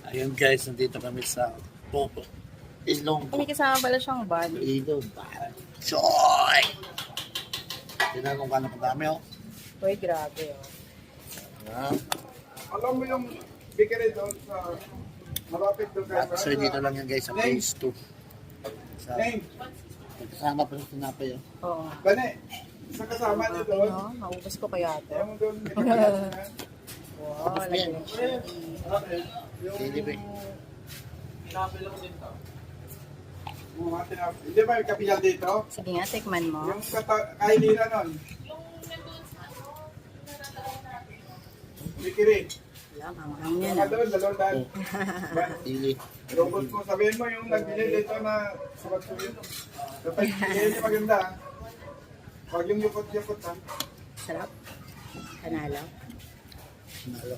Ayun guys, nandito kami sa Popo. Ilong. May kasama pala siyang bag. Ilong. Choy! Tingnan kung kano kadami oh. Uy, grabe oh. Ah. Alam mo yung bakery doon sa malapit doon At so dito lang yan guys sa phase 2. Sa Name, kasama pa sa tinapay oh. Oo. Bane, sa kasama niyo doon. No, maubos ko kaya ito. Alam mo doon, may kapilas na. Wow, lagyan ng chili. Hindi ba? Yung mga tinapay. Hindi ba yung kapilas dito? Sige nga, tikman mo. Yung kainira nun. Bakery. Wala, manghang yan. Mga doon, dalawang daan. Ili. Robot mo, sabihin mo yung nagbili dito na sumat ko yun. Kapag hindi maganda, huwag yung yukot-yukot ha. Sarap. Panalo. Nalo.